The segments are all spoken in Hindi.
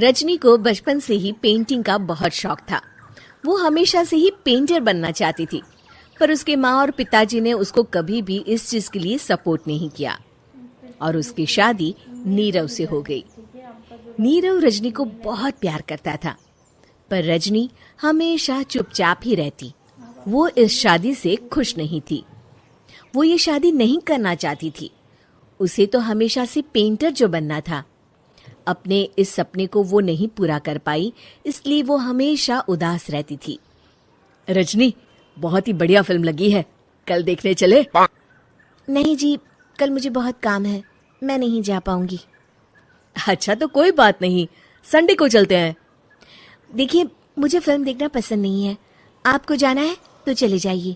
रजनी को बचपन से ही पेंटिंग का बहुत शौक था। वो हमेशा से ही पेंटर बनना चाहती थी, पर उसके माँ और पिताजी ने उसको कभी भी इस चीज के लिए सपोर्ट नहीं किया और उसकी शादी नीरव से हो गई। नीरव रजनी को बहुत प्यार करता था, पर रजनी हमेशा चुपचाप ही रहती। वो इस शादी से खुश नहीं थी। वो ये शादी नहीं करना चाहती थी। उसे तो हमेशा से पेंटर जो बनना था। अपने इस सपने को वो नहीं पूरा कर पाई, इसलिए वो हमेशा उदास रहती थी। रजनी, बहुत ही बढ़िया फिल्म लगी है, कल देखने चले? नहीं जी, कल मुझे बहुत काम है, मैं नहीं जा पाऊंगी। अच्छा तो कोई बात नहीं, संडे को चलते हैं। देखिए, मुझे फिल्म देखना पसंद नहीं है। आपको जाना है तो चले जाइए।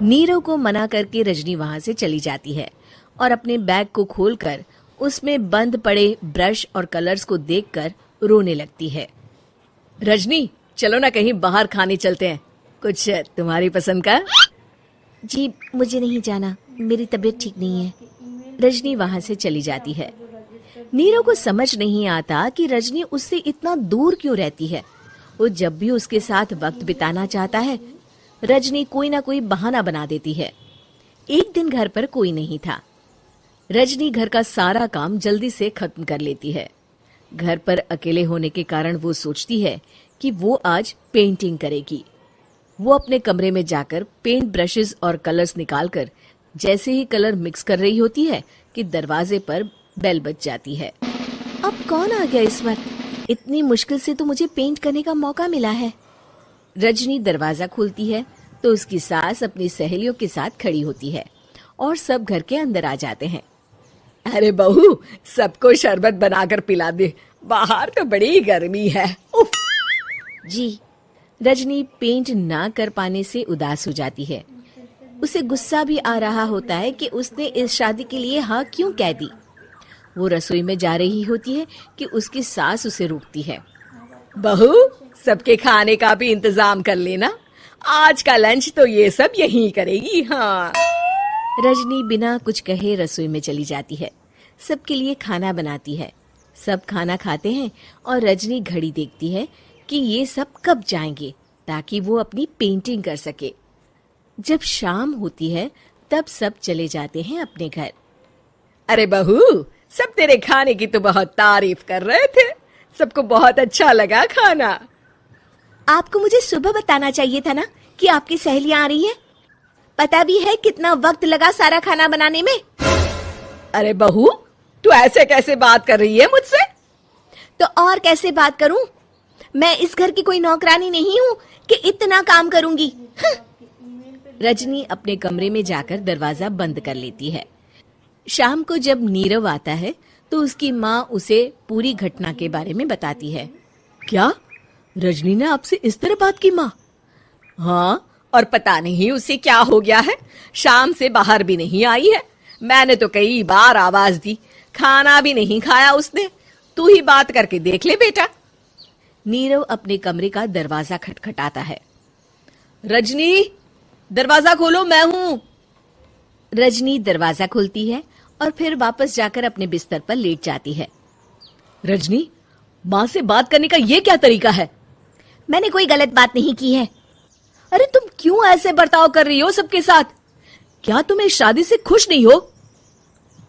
नीरव को मना करके रजनी वहां से चली जाती है और अपने बैग को खोलकर उसमें बंद पड़े ब्रश और कलर्स को देखकर रोने लगती है। रजनी, चलो ना कहीं बाहर खाने चलते हैं, कुछ तुम्हारी पसंद का। जी, मुझे नहीं जाना, मेरी तबीयत ठीक नहीं है। रजनी वहां से चली जाती है। नीरव को समझ नहीं आता कि रजनी उससे इतना दूर क्यों रहती है। वो जब भी उसके साथ वक्त बिताना चाहता है, रजनी कोई ना कोई बहाना बना देती है। एक दिन घर पर कोई नहीं था। रजनी घर का सारा काम जल्दी से खत्म कर लेती है। घर पर अकेले होने के कारण वो सोचती है कि वो आज पेंटिंग करेगी। वो अपने कमरे में जाकर पेंट ब्रशेस और कलर्स निकालकर जैसे ही कलर मिक्स कर रही होती है कि दरवाजे पर बेल बज जाती है। अब कौन आ गया इस वक्त? इतनी मुश्किल से तो मुझे पेंट करने का मौका मिला है। रजनी दरवाजा खोलती है तो उसकी सास अपनी सहेलियों के साथ खड़ी होती है और सब घर के अंदर आ जाते हैं। अरे बहू, सबको शरबत बनाकर पिला दे, बाहर तो बड़ी गर्मी है। उफ। जी। रजनी पेंट ना कर पाने से उदास हो जाती है। उसे गुस्सा भी आ रहा होता है कि उसने इस शादी के लिए हाँ क्यों कह दी। वो रसोई में जा रही होती है कि उसकी सास उसे रोकती है। बहू, सबके खाने का भी इंतजाम कर लेना, आज का लंच तो ये सब यहीं करेगी। हाँ। रजनी बिना कुछ कहे रसोई में चली जाती है। सबके लिए खाना बनाती है। सब खाना खाते हैं और रजनी घड़ी देखती है कि ये सब कब जाएंगे ताकि वो अपनी पेंटिंग कर सके। जब शाम होती है तब सब चले जाते हैं अपने घर। अरे बहू, सब तेरे खाने की तो बहुत तारीफ कर रहे थे, सबको बहुत अच्छा लगा खाना। आपको मुझे सुबह बताना चाहिए था ना कि आपकी सहेलियां आ रही हैं। पता भी है कितना वक्त लगा सारा खाना बनाने में। अरे बहू, तू ऐसे कैसे बात कर रही है मुझसे? तो और कैसे बात करूं? मैं इस घर की कोई नौकरानी नहीं हूं कि इतना काम करूंगी। रजनी अपने कमरे में जाकर दरवाजा बंद कर लेती है। शाम को जब नीरव आता है तो उसकी माँ उसे पूरी घटना के बारे में बताती है। क्या रजनी ने आपसे इस तरह बात की माँ? हाँ, और पता नहीं उसे क्या हो गया है, शाम से बाहर भी नहीं आई है। मैंने तो कई बार आवाज दी, खाना भी नहीं खाया उसने। तू ही बात करके देख ले बेटा। नीरव अपने कमरे का दरवाजा खटखटाता है। रजनी, दरवाजा खोलो, मैं हूं। रजनी दरवाजा खोलती है और फिर वापस जाकर अपने बिस्तर पर लेट जाती है। रजनी, माँ से बात करने का ये क्या तरीका है? मैंने कोई गलत बात नहीं की है। अरे तुम क्यों ऐसे बर्ताव कर रही हो सबके साथ? क्या तुम इस शादी से खुश नहीं हो?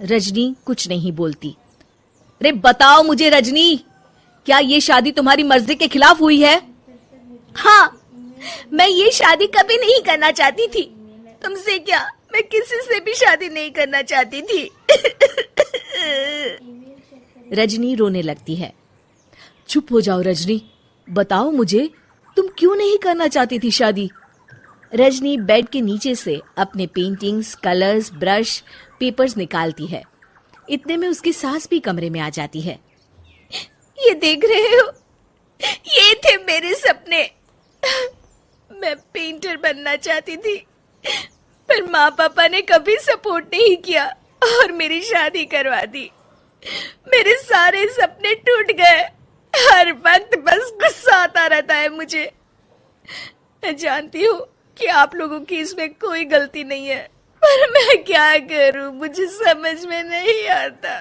रजनी कुछ नहीं बोलती। अरे बताओ मुझे रजनी, क्या ये शादी तुम्हारी मर्जी के खिलाफ हुई है? हाँ, मैं ये शादी कभी नहीं करना चाहती थी। तुमसे क्या, मैं किसी से भी शादी नहीं करना चाहती थी। रजनी रोने लगती है। चुप हो जाओ रजनी, बताओ मुझे, तुम क्यों नहीं करना चाहती थी शादी? रजनी बेड के नीचे से अपने पेंटिंग्स, कलर्स, ब्रश, पेपर्स निकालती है। इतने में उसकी सास भी कमरे में आ जाती है। ये देख रहे हो, ये थे मेरे सपने। मैं पेंटर बनना चाहती थी, पर माँ पापा ने कभी सपोर्ट नहीं किया और मेरी शादी करवा दी। मेरे सारे सपने टूट गए। हर वक्त बस गुस्सा आता रहता है मुझे। मैं जानती हूँ कि आप लोगों की इसमें कोई गलती नहीं है, पर मैं क्या करूँ, मुझे समझ में नहीं आता।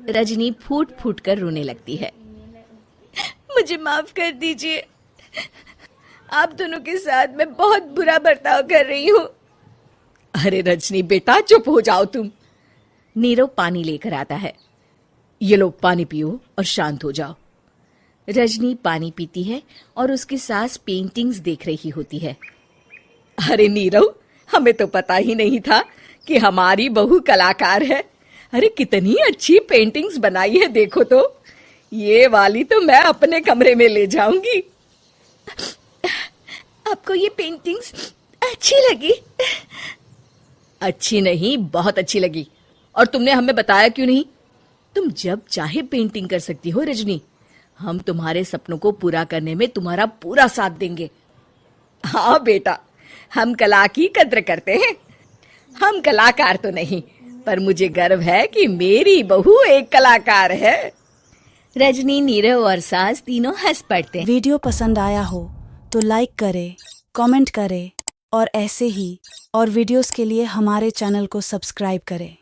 रजनी फूट फूट कर रोने लगती है। मुझे माफ कर दीजिए, आप दोनों के साथ मैं बहुत बुरा बर्ताव कर रही हूँ। अरे रजनी बेटा, चुप हो जाओ तुम। नीरव पानी लेकर आता है। ये लो पानी पियो और शांत हो जाओ। रजनी पानी पीती है और उसकी सास पेंटिंग्स देख रही होती है। अरे नीरव, हमें तो पता ही नहीं था कि हमारी बहू कलाकार है। अरे कितनी अच्छी पेंटिंग्स बनाई है, देखो तो। ये वाली तो मैं अपने कमरे में ले जाऊंगी। आपको ये पेंटिंग्स अच्छी लगी? अच्छी नहीं, बहुत अच्छी लगी। और तुमने हमें बताया क्यों नहीं? तुम जब चाहे पेंटिंग कर सकती हो रजनी। हम तुम्हारे सपनों को पूरा करने में तुम्हारा पूरा साथ देंगे। हाँ बेटा, हम कला की कद्र करते हैं। हम कलाकार तो नहीं, पर मुझे गर्व है कि मेरी बहू एक कलाकार है। रजनी, नीरव और सास तीनों हंस पड़ते हैं। वीडियो पसंद आया हो तो लाइक करें, कमेंट करें और ऐसे ही और वीडियोस के लिए हमारे चैनल को सब्सक्राइब करें।